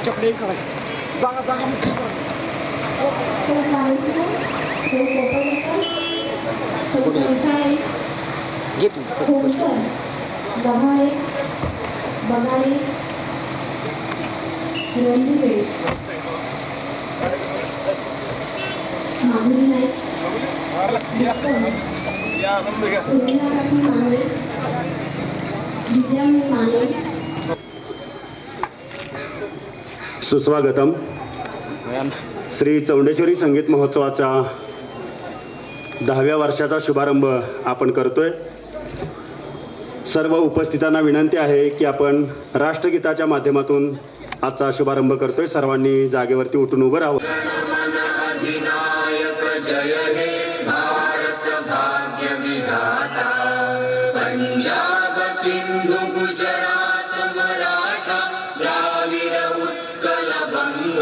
तुमच्याकडे जागा जागा मुक्त करा. घे तू. सुस्वागतम. श्री चौंडेश्वरी संगीत महोत्सवाचा 10व्या वर्षाचा शुभारंभ आपण करतोय. सर्व उपस्थितांना विनंती आहे की आपण राष्ट्रगीताच्या माध्यमातून आजचा शुभारंभ करतोय. सर्वांनी जागेवरती उठून उभं राहावं. जय हे भारत भाग्य विधाता, पंजाब सिंधु गुजरात मराठा द्राविड उत्कल बंग,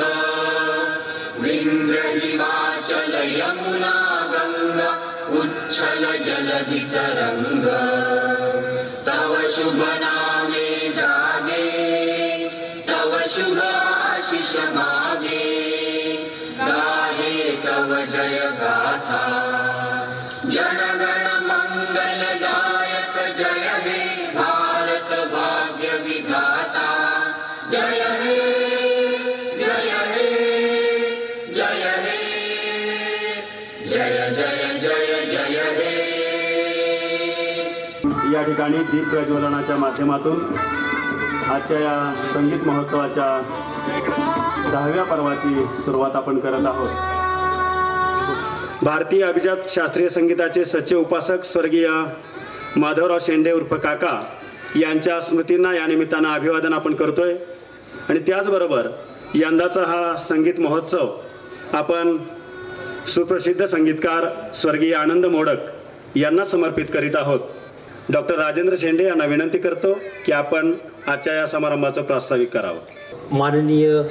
विंध्य हिमाचल यमुना गंगा उच्छल जलधि तरंग, तव शुभ नामे जागे, तव शुभ आशीष मागे, गाहे तव जय गाथा, जनगण मंगलदायक जय हे भारत भाग्य विधाता, जय हे जय हे जय हे जय जय जय जय हे. या ठिकाणी दीप प्रज्वलनाच्या माध्यमातून आजच्या या संगीत महोत्सवाच्या 10व्या पर्वाची सुरुवात आपण करत आहोत. भारतीय अभिजात शास्त्रीय संगीताचे सच्चे उपासक स्वर्गीय माधवराव शेंडे उर्फ काका यांच्या स्मृतींना या निमित्तानं अभिवादन आपण करतोय. आणि त्याचबरोबर यंदाचा हा संगीत महोत्सव आपण सुप्रसिद्ध संगीतकार स्वर्गीय आनंद मोडक यांना समर्पित करीत आहोत. डॉक्टर राजेंद्र शेंडे यांना विनंती करतो की आपण आजच्या या समारंभाचं प्रास्ताविक करावं. माननीय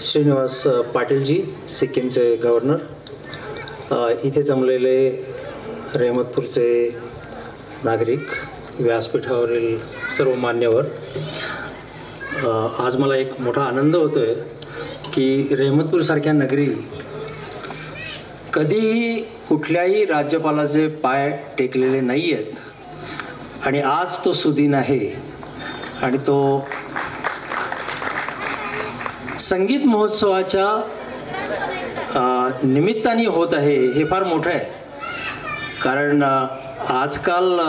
श्रीनिवास पाटीलजी, सिक्कीमचे गव्हर्नर, इथे जमलेले रेहमतपूरचे नागरिक, व्यासपीठावरील सर्व मान्यवर, आज मला एक मोठा आनंद होतोय की रेहमतपूरसारख्या नगरी कधीही कुठल्याही राज्यपालाचे पाय टेकलेले नाही आहेत आणि आज तो सुदिन आहे आणि तो संगीत महोत्सवाच्या निमित्ताने होत आहे. हे फार मोठं आहे, कारण आजकाल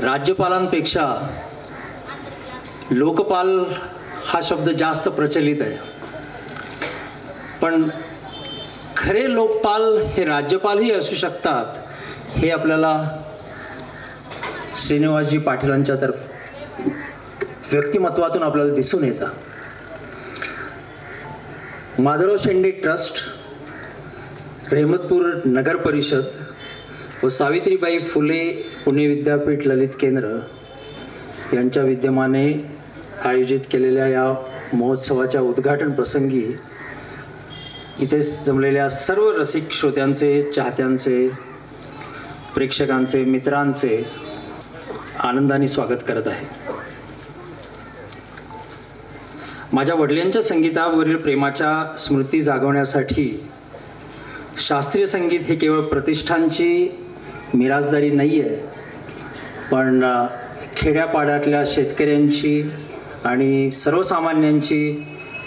राज्यपालांपेक्षा लोकपाल हा शब्द जास्त प्रचलित आहे. पण खरे लोकपाल हे राज्यपालही असू शकतात, हे आपल्याला श्रीनिवासजी पाटीलांच्या व्यक्तिमत्वातून आपल्याला दिसून येतं. माधवराव शेंडे ट्रस्ट, रेहमतपूर नगर परिषद व सावित्रीबाई फुले पुणे विद्यापीठ ललित केंद्र यांच्या विद्यमाने आयोजित केलेल्या या महोत्सवाच्या उद्घाटन प्रसंगी इथे जमलेल्या सर्व रसिक श्रोत्यांचे, चाहत्यांचे, प्रेक्षकांचे, मित्रांचे आनंदाने स्वागत करत आहे. माझ्या वडिलांच्या संगीतावरील प्रेमाच्या स्मृती जागवण्यासाठी शास्त्रीय संगीत हे केवळ प्रतिष्ठानची मिराजदारी नाही आहे, पण खेड्यापाड्यातल्या शेतकऱ्यांची आणि सर्वसामान्यांची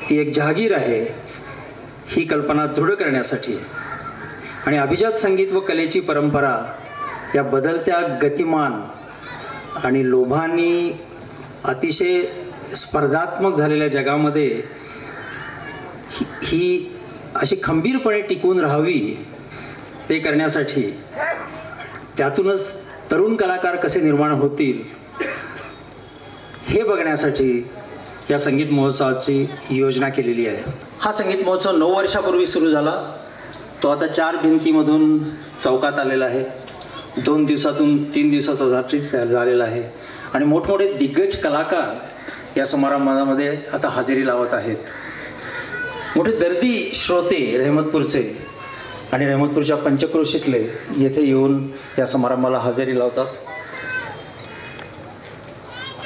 ती एक जहागीर आहे, ही कल्पना दृढ करण्यासाठी. आणि अभिजात संगीत व कलेची परंपरा या बदलत्या गतिमान आणि लोभानी अतिशय स्पर्धात्मक झालेल्या जगामध्ये ही अशी खंबीरपणे टिकून राहावी, ते करण्यासाठी, त्यातूनच तरुण कलाकार कसे निर्माण होतील हे बघण्यासाठी या संगीत महोत्सवाची योजना केलेली आहे. हा संगीत महोत्सव 9 वर्षापूर्वी सुरू झाला. तो आता 4 भिंतीमधून चौकात आलेला आहे. 2 दिवसातून 3 दिवसाचा झालेला आहे आणि मोठमोठे दिग्गज कलाकार या समारंभामध्ये आता हजेरी लावत आहेत. मोठे दर्दी श्रोते रेहमतपूरचे आणि रेहमतपूरच्या पंचक्रोशीतले येथे येऊन या समारंभाला हजेरी लावतात.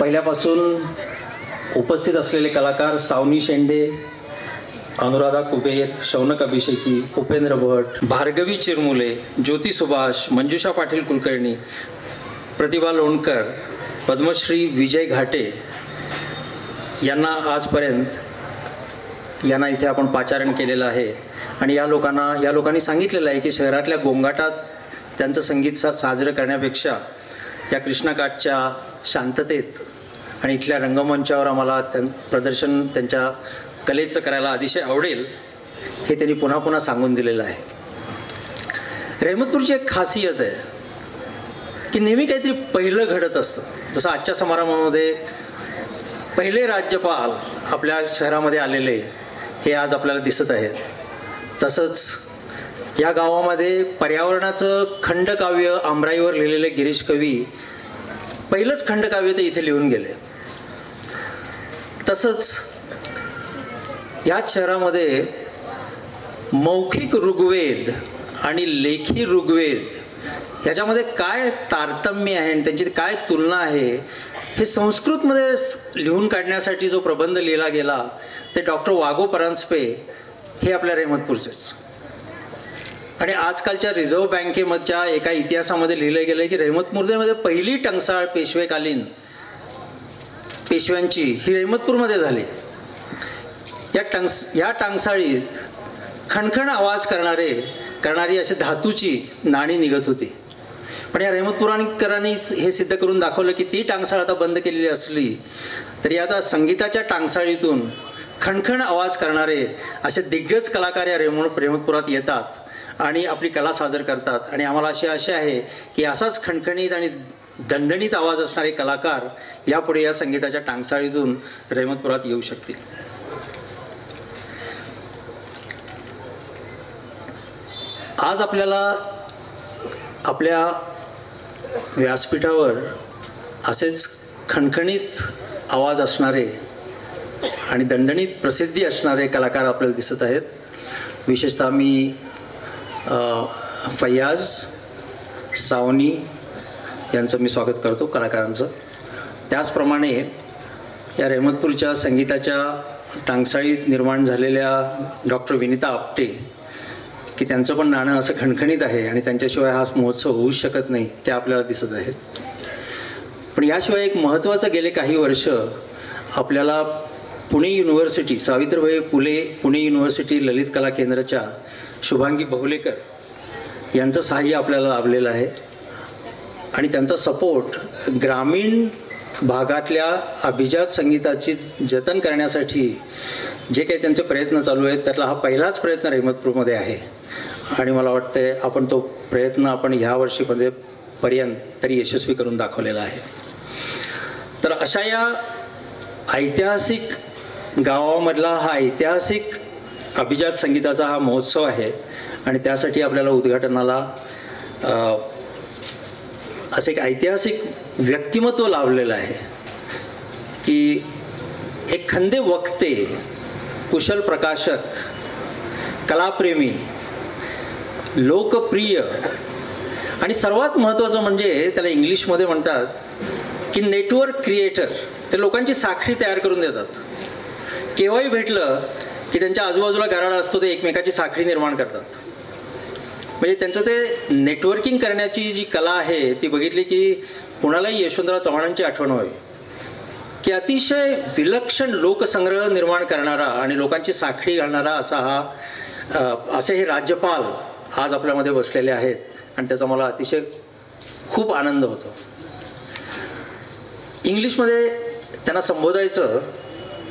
पहिल्यापासून उपस्थित असलेले कलाकार सावनी शेंडे, अनुराधा कुबेर, शौनक अभिषेकी, उपेंद्र भट, भार्गवी चिरमुले, ज्योती सुभाष, मंजुषा पाटील कुलकर्णी, प्रतिभा लोणकर, पद्मश्री विजय घाटे यांना आजपर्यंत यांना इथे आपण पाचारण केलेलं आहे. आणि या लोकांनी सांगितलेलं आहे की शहरातल्या गोंगाटात त्यांचं संगीत साजरं करण्यापेक्षा या कृष्णाकाठच्या शांततेत आणि इथल्या रंगमंचावर आम्हाला प्रदर्शन त्यांच्या कलेचं करायला अतिशय आवडेल हे त्यांनी पुन्हा पुन्हा सांगून दिलेलं आहे. रहमतपूरची एक खासियत आहे की नेहमी काहीतरी पहिलं घडत असतं. जसं आजच्या समारंभामध्ये पहिले राज्यपाल आपल्या शहरामध्ये आलेले हे आज आपल्याला दिसत आहेत. तसंच या गावामध्ये पर्यावरणाचं खंडकाव्य आमराईवर लिहिलेले गिरीश कवी पहिलंच खंडकाव्य ते इथे लिहून गेले. तसंच याच शहरामध्ये मौखिक ऋग्वेद आणि लेखी ऋग्वेद ह्याच्यामध्ये काय तारतम्य आहे आणि त्यांची काय तुलना आहे हे संस्कृतमध्ये लिहून काढण्यासाठी जो प्रबंध लिहिला गेला ते डॉक्टर वागो परांजपे हे आपल्या रहमतपूरचेच. आणि आजकालच्या रिझर्व्ह बँकेमधच्या एका इतिहासामध्ये लिहिलं गेलं की रहमतपूरमध्ये पहिली टंकसाळ पेशवेकालीन पेशव्यांची ही रहमतपूरमध्ये झाली. या टांगसाळीत खणखण आवाज करणारी अशी धातूची नाणी निघत होती. पण या रहमतपुराणकरांनी हे सिद्ध करून दाखवलं की ती टांगसाळ आता बंद केलेली असली तरी आता संगीताच्या टांगसाळीतून खणखण आवाज करणारे असे दिग्गज कलाकार या रहमतपुरात येतात आणि आपली कला सादर करतात. आणि आम्हाला अशी आशा आहे की असाच खणखणीत आणि दणदणीत आवाज असणारे कलाकार यापुढे या संगीताच्या टांगसाळीतून रहमतपुरात येऊ शकतील. आज आपल्याला आपल्या व्यासपीठावर असेच खणखणीत आवाज असणारे आणि दणदणीत प्रसिद्धी असणारे कलाकार आपल्याला दिसत आहेत. विशेषतः मी फैयाज, सावनी यांचं मी स्वागत करतो कलाकारांचं. त्याचप्रमाणे या रहमतपूरच्या संगीताच्या टांगसाळीत निर्माण झालेल्या डॉक्टर विनिता आपटे की त्यांचं पण नाणं असं खणखणीत आहे आणि त्यांच्याशिवाय हा महोत्सव होऊच शकत नाही ते आपल्याला दिसत आहेत. पण याशिवाय एक महत्त्वाचं गेले काही वर्ष आपल्याला पुणे युनिव्हर्सिटी सावित्रीबाई फुले पुणे युनिव्हर्सिटी ललित कला केंद्राच्या शुभांगी बहुलेकर यांचं सहाय्य आपल्याला लाभलेलं आहे. आणि त्यांचा सपोर्ट ग्रामीण भागातल्या अभिजात संगीताची जतन करण्यासाठी जे काही त्यांचे प्रयत्न चालू आहेत त्यातला हा पहिलाच प्रयत्न रहमतपूरमध्ये आहे. आणि मला वाटतं आपण तो प्रयत्न आपण ह्या वर्षीमध्ये पर्यंत तरी यशस्वी करून दाखवलेला आहे. तर अशा या ऐतिहासिक गावामधला हा ऐतिहासिक अभिजात संगीताचा हा महोत्सव आहे. आणि त्यासाठी आपल्याला उद्घाटनाला असं एक ऐतिहासिक व्यक्तिमत्व लाभलेलं आहे की एक खंदे वक्ते, कुशल प्रकाशक, कलाप्रेमी, लोकप्रिय आणि सर्वात महत्त्वाचं म्हणजे त्याला इंग्लिशमध्ये म्हणतात की नेटवर्क क्रिएटर. ते लोकांची साखळी तयार करून देतात. केव्हाही भेटलं की त्यांच्या आजूबाजूला गराडा असतो ते एकमेकाची साखळी निर्माण करतात. म्हणजे त्यांचं ते नेटवर्किंग करण्याची जी कला आहे ती बघितली की कुणालाही यशवंतराव चव्हाणांची आठवण व्हावी की अतिशय विलक्षण लोकसंग्रह निर्माण करणारा आणि लोकांची साखळी घालणारा असे हे राज्यपाल आज आपल्यामध्ये बसलेले आहेत. आणि त्याचा मला अतिशय खूप आनंद होतो. इंग्लिशमध्ये त्यांना संबोधायचं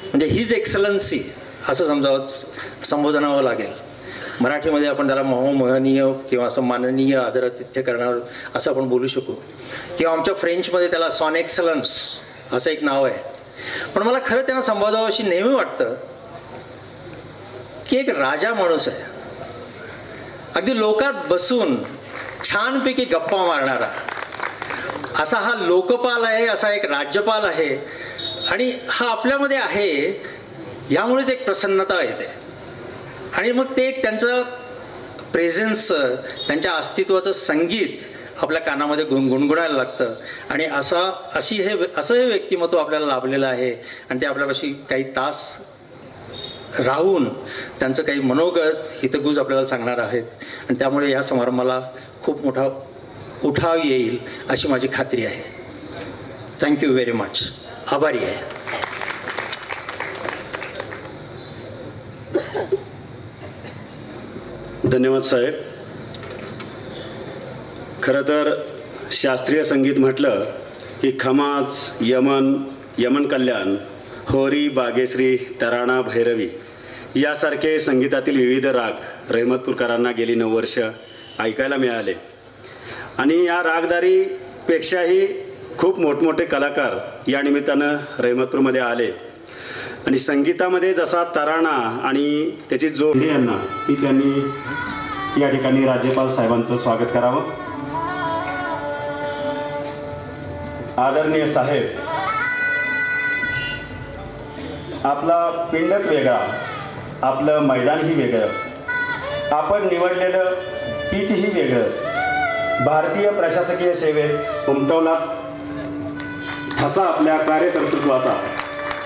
म्हणजे हिज एक्सलन्सी असं संबोधनावं लागेल. मराठीमध्ये आपण त्याला मोहनीय किंवा असं माननीय आदरातिथ्य करणार असं आपण बोलू शकू. किंवा आमच्या फ्रेंचमध्ये त्याला सॉन एक्सलन्स असं एक नाव आहे. पण मला खरं त्यांना संबोधावं अशी नेहमी वाटतं की एक राजा माणूस आहे. अगदी लोकात बसून छानपैकी गप्पा मारणारा असा हा लोकपाल आहे, असा एक राज्यपाल आहे. आणि हा आपल्यामध्ये आहे यामुळेच एक प्रसन्नता येते. आणि मग ते एक त्यांचं प्रेझेन्सचं, त्यांच्या अस्तित्वाचं संगीत आपल्या कानामध्ये गुणगुणायला लागतं. आणि असं हे व्यक्तिमत्व आपल्याला लाभलेलं आहे. आणि ते आपल्यापाशी काही तास राहून त्यांचं काही मनोगत हितगुज आपल्याला सांगणार आहेत. आणि त्यामुळे या समारंभाला खूप मोठा उठाव येईल अशी माझी खात्री आहे. Thank you very much. आभारी आहे. धन्यवाद साहेब. खरं तर शास्त्रीय संगीत म्हटलं की खमाज, यमन कल्याण, होरी, बागेश्री, तराणा, भैरवी यासारखे संगीतातील विविध राग रहमतपूरकरांना गेली 9 वर्ष ऐकायला मिळाले. आणि या रागदारीपेक्षाही खूप मोठमोठे कलाकार या निमित्तानं रहमतपूरमध्ये आले. आणि संगीतामध्ये जसा तराणा आणि त्याची जोड यांना ती त्यांनी या ठिकाणी राज्यपाल साहेबांचं स्वागत करावं. आदरणीय साहेब, आपला पिंडच वेगळा, आपलं मैदानही वेगळं, आपण निवडलेलं पिचही वेगळं. भारतीय प्रशासकीय सेवेत उमटवला ठसा आपल्या कार्यकर्तृत्वाचा.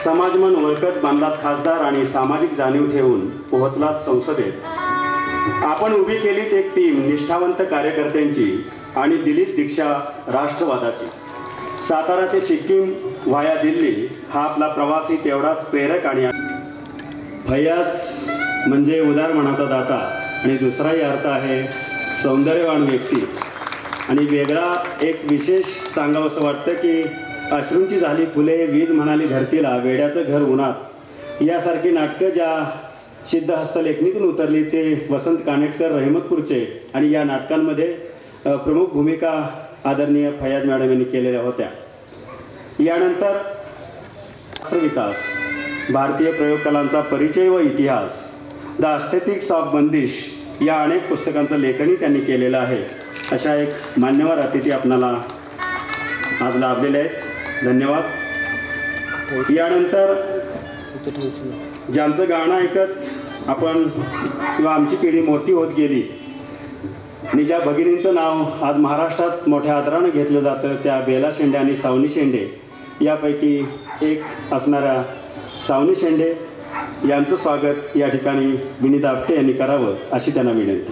समाजमन ओळखत बांधलात खासदार आणि सामाजिक जाणीव ठेवून पोहोचलात संसदेत. आपण उभी केलीत एक टीम निष्ठावंत कार्यकर्त्यांची आणि दिलीत दीक्षा राष्ट्रवादाची. सातारा ते सिक्कीम व्हाया दिल्ली हा आपला प्रवासही तेवढाच प्रेरक आणि फैयाज म्हणजे उदार मनाचा दाता आणि दुसराही अर्थ आहे सौंदर्यवान व्यक्ती. आणि वेगळा एक विशेष सांगावंसं वाटतं की अश्रूंची झाली फुले, वीज म्हणाली धरतीला, वेड्याचं घर उन्हात यासारखी नाटकं ज्या सिद्धहस्त लेखणीतून उतरली ते वसंत कानेटकर रहमतपूरचे. आणि या नाटकांमध्ये प्रमुख भूमिका आदरणीय फैयाज मॅडम यांनी केलेल्या होत्या. यानंतर राष्ट्रविकास, भारतीय प्रयोगकलांचा परिचय व इतिहास, द अस्थेटिक्स ऑफ बंदिश या अनेक पुस्तकांचं लेखनही त्यांनी केलेलं आहे. अशा एक मान्यवर अतिथी आपणाला आज लाभलेले आहेत. धन्यवाद. यानंतर ज्यांचं गाणं ऐकत आपण किंवा आमची पिढी मोठी होत गेली आणि ज्या भगिनींचं नाव आज महाराष्ट्रात मोठ्या आदरानं घेतलं जातं त्या बेला शेंडे आणि सावनी शेंडे यापैकी एक असणाऱ्या सावनी शेंडे यांचं स्वागत या ठिकाणी विनीता आपटे यांनी करावं अशी त्यांना विनंती.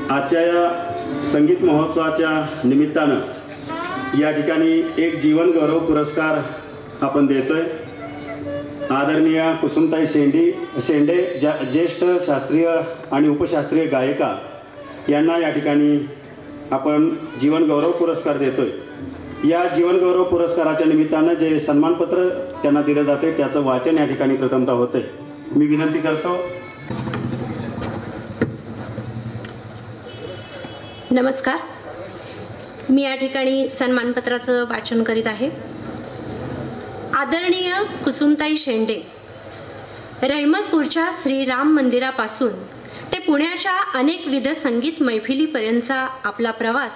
आजच्या या संगीत महोत्सवाच्या निमित्तानं या ठिकाणी एक जीवन गौरव पुरस्कार आपण देतोय. आदरणीय कुसुमताई शेंडे ज्येष्ठ शास्त्रीय आणि उपशास्त्रीय गायिका यांना या ठिकाणी आपण जीवन गौरव पुरस्कार देतोय. या जीवन गौरव पुरस्काराच्या निमित्तानं जे सन्मानपत्र त्यांना दिलं जाते त्याचं वाचन या ठिकाणी प्रथमतः होतंय. मी विनंती करतो. नमस्कार. मी या ठिकाणी सन्मानपत्राचं वाचन करीत आहे. आदरणीय कुसुमताई शेंडे, रहमतपूरच्या श्रीराम मंदिरापासून ते पुण्याच्या अनेकविध संगीत मैफिलीपर्यंतचा आपला प्रवास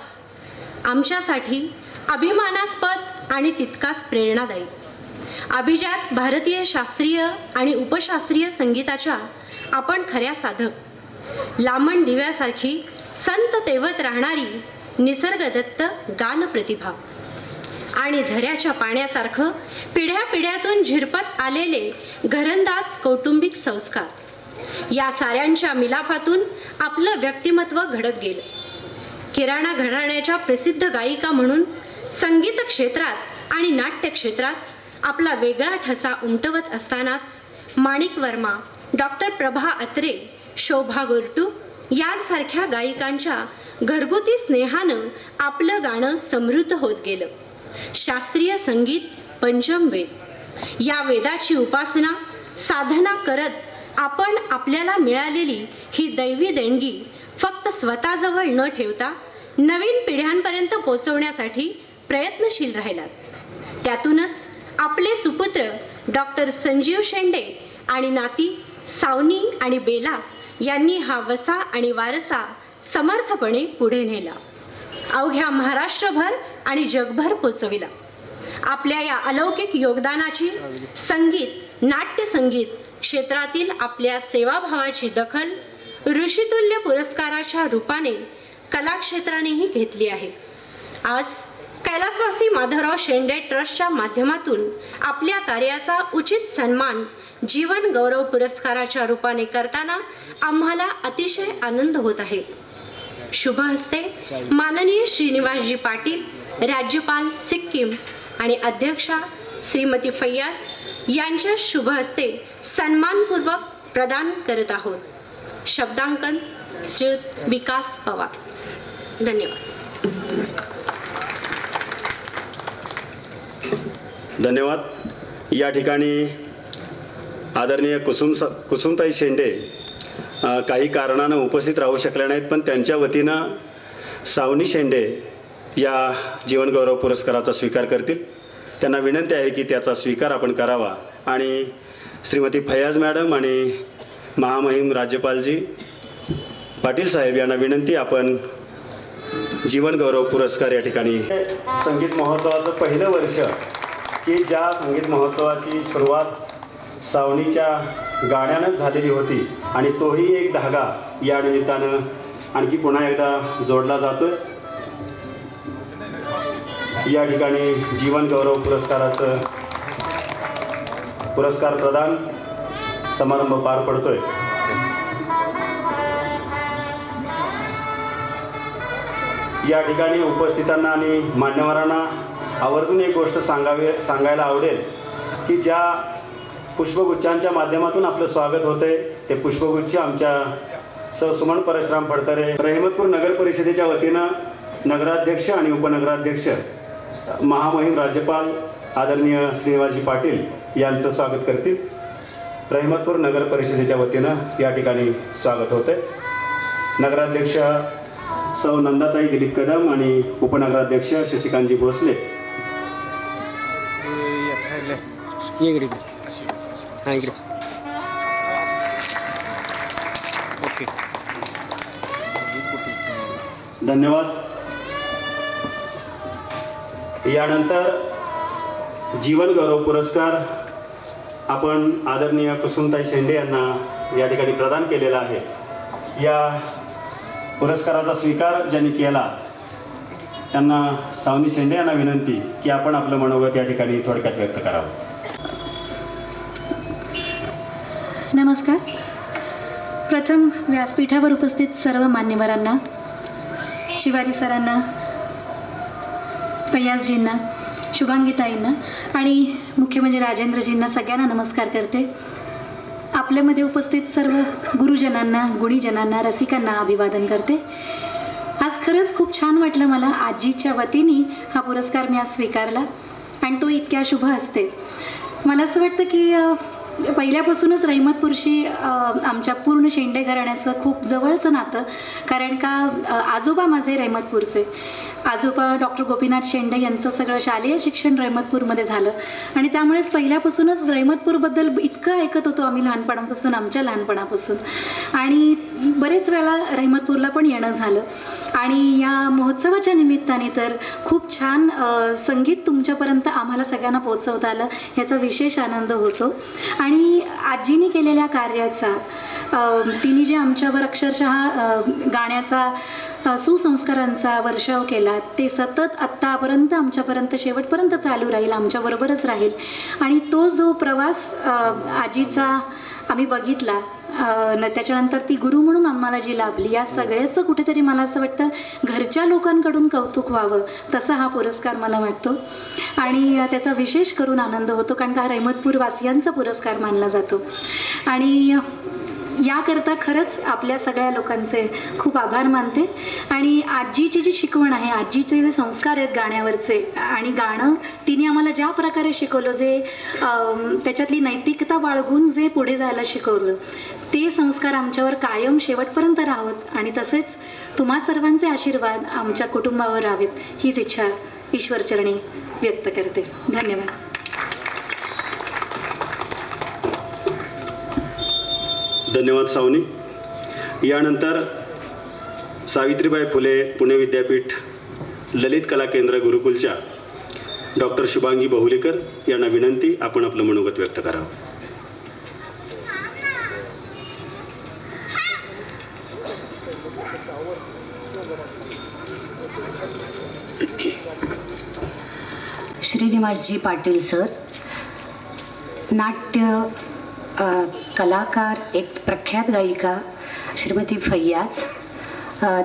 आमच्यासाठी अभिमानास्पद आणि तितकाच प्रेरणादायी. अभिजात भारतीय शास्त्रीय आणि उपशास्त्रीय संगीताच्या आपण खऱ्या साधक. लामण दिव्यासारखी संत तेवत राहणारी निसर्गदत्त गान प्रतिभा आणि झऱ्याच्या पाण्यासारखं पिढ्यापिढ्यातून झिरपत आलेले घरंदाज कौटुंबिक संस्कार या साऱ्यांच्या मिलाफातून आपलं व्यक्तिमत्व घडत गेलं. किराणा घराण्याच्या प्रसिद्ध गायिका म्हणून संगीत क्षेत्रात आणि नाट्य क्षेत्रात आपला वेगळा ठसा उमटवत असतानाच माणिक वर्मा, डॉक्टर प्रभा अत्रे, शोभा गोरटू यांसारख्या गायिकांच्या घरगुती स्नेहानं आपलं गाणं समृद्ध होत गेलं. शास्त्रीय संगीत पंचम वेद या वेदाची उपासना साधना करत आपण आपल्याला मिळालेली ही दैवी देणगी फक्त स्वतःजवळ न ठेवता नवीन पिढ्यांपर्यंत पोचवण्यासाठी प्रयत्नशील राहिलात. त्यातूनच आपले सुपुत्र डॉक्टर संजीव शेंडे आणि नाती सावनी आणि बेला यांनी हा वसा आणि वारसा समर्थपणे पुढे नेला, अवघ्या महाराष्ट्रभर आणि जगभर पोचविला. आपल्या या अलौकिक योगदानाची संगीत, नाट्यसंगीत क्षेत्रातील आपल्या सेवाभावाची दखल ऋषितुल्य पुरस्काराच्या रूपाने कलाक्षेत्रानेही घेतली आहे. आज कैलासवासी माधवराव शेंडे ट्रस्टच्या माध्यमातून आपल्या कार्याचा उचित सन्मान जीवन गौरव पुरस्काराच्या रूपाने करताना आम्हाला अतिशय आनंद होत आहे. शुभ हस्ते माननीय श्रीनिवासजी पाटील, राज्यपाल सिक्कीम आणि अध्यक्षा श्रीमती फैयाज यांच्या शुभ हस्ते सन्मानपूर्वक प्रदान करत आहोत. शब्दांकन श्रीयुत विकास पवार. धन्यवाद. धन्यवाद. या ठिकाणी आदरणीय कुसुमताई शेंडे काही कारणानं उपस्थित राहू शकल्या नाहीत, पण त्यांच्या वतीनं सावनी शेंडे या जीवनगौरव पुरस्काराचा स्वीकार करतील. त्यांना विनंती आहे की त्याचा स्वीकार आपण करावा आणि श्रीमती फैयाज मॅडम आणि महामहिम राज्यपालजी पाटील साहेब यांना विनंती, आपण जीवनगौरव पुरस्कार या ठिकाणी. संगीत महोत्सवाचं पहिलं वर्ष की ज्या संगीत महोत्सवाची सुरुवात सावनीच्या गाण्यानंच झालेली होती आणि तोही एक धागा या निमित्तानं आणखी पुन्हा एकदा जोडला जातोय. या ठिकाणी जीवनगौरव पुरस्काराचं पुरस्कार प्रदान समारंभ पार पडतोय. या ठिकाणी उपस्थितांना आणि मान्यवरांना आवर्जून एक गोष्ट सांगायला आवडेल की ज्या पुष्पगुच्छांच्या माध्यमातून आपलं स्वागत होतंय ते पुष्पगुच्छ आमच्या सुमन परशुराम फडतरे रहिमतपूर नगर परिषदेच्या वतीनं नगराध्यक्ष आणि उपनगराध्यक्ष महामहिम राज्यपाल आदरणीय श्रीनिवासजी पाटील यांचं स्वागत करतील. रहिमतपूर नगर परिषदेच्या वतीनं या ठिकाणी स्वागत होतंय. नगराध्यक्ष सौ नंदाताई दिलीप कदम आणि उपनगराध्यक्ष शशिकांतजी भोसले. इकडे हां इकडे. ओके. धन्यवाद. यानंतर जीवनगौरव पुरस्कार आपण आदरणीय कुसुमताई शेंडे यांना या ठिकाणी प्रदान केलेला आहे. या पुरस्काराचा स्वीकार ज्यांनी केला त्यांना सावनी शेंडे यांना विनंती की आपण आपलं मनोगत या ठिकाणी थोडक्यात व्यक्त करावं. नमस्कार. प्रथम व्यासपीठावर उपस्थित सर्व मान्यवरांना, शिवाजी सरांना, फैयाजजींना, शुभांगीताईंना आणि मुख्य म्हणजे राजेंद्रजींना सगळ्यांना नमस्कार करते. आपल्यामध्ये उपस्थित सर्व गुरुजनांना, गुणीजनांना, रसिकांना अभिवादन करते. आज खरंच खूप छान वाटलं मला. आजीच्या वतीने हा पुरस्कार मी आज स्वीकारला आणि तो इतक्या शुभ असते. मला असं वाटतं की पहिल्यापासूनच रहिमतपूरशी आमच्या पूर्ण शेंडे घराण्याचं खूप जवळचं नातं, कारण का आजोबा माझे रहिमतपूरचे. आजोबा डॉक्टर गोपीनाथ शेंडे यांचं सगळं शालेय शिक्षण रहिमतपूरमध्ये झालं आणि त्यामुळेच पहिल्यापासूनच रहिमतपूरबद्दल इतकं ऐकत होतो आम्ही लहानपणापासून, आमच्या लहानपणापासून. आणि बरेच वेळा रहिमतपूरला पण येणं झालं आणि या महोत्सवाच्या निमित्ताने तर खूप छान संगीत तुमच्यापर्यंत आम्हाला सगळ्यांना पोहोचवता आलं, ह्याचा विशेष आनंद होतो. आणि आजीने केलेल्या कार्याचा, तिने जे आमच्यावर अक्षरशः गाण्याचा सुसंस्कारांचा वर्षाव केला ते सतत आत्तापर्यंत आमच्यापर्यंत शेवटपर्यंत चालू राहील, आमच्याबरोबरच राहील. आणि तो जो प्रवास आजीचा आम्ही बघितला, त्याच्यानंतर ती गुरु म्हणून आम्हाला जी लाभली, या सगळ्याचं कुठेतरी मला असं वाटतं घरच्या लोकांकडून कौतुक व्हावं, तसा हा पुरस्कार मला वाटतो. आणि त्याचा विशेष करून आनंद होतो, कारण का हा रहिमतपूरवासियांचा पुरस्कार मानला जातो. आणि याकरता खरंच आपल्या सगळ्या लोकांचे खूप आभार मानते. आणि आजीची जी शिकवण आहे, आजीचे जे संस्कार आहेत गाण्यावरचे, आणि गाणं तिने आम्हाला ज्या प्रकारे शिकवलं, जे त्याच्यातली नैतिकता बाळगून जे पुढे जायला शिकवलं, ते संस्कार आमच्यावर कायम शेवटपर्यंत राहावेत आणि तसेच तुम्हा सर्वांचे आशीर्वाद आमच्या कुटुंबावर राहावेत, हीच इच्छा ईश्वरचरणी व्यक्त करते. धन्यवाद. धन्यवाद सावनी. यानंतर सावित्रीबाई फुले पुणे विद्यापीठ ललित कला केंद्र गुरुकुलच्या डॉक्टर शुभांगी बहुलेकर यांना विनंती, आपण आपलं मनोगत व्यक्त करावं. श्रीनिवासजी पाटील सर, नाट्य कलाकार, एक प्रख्यात गायिका श्रीमती फैयाज,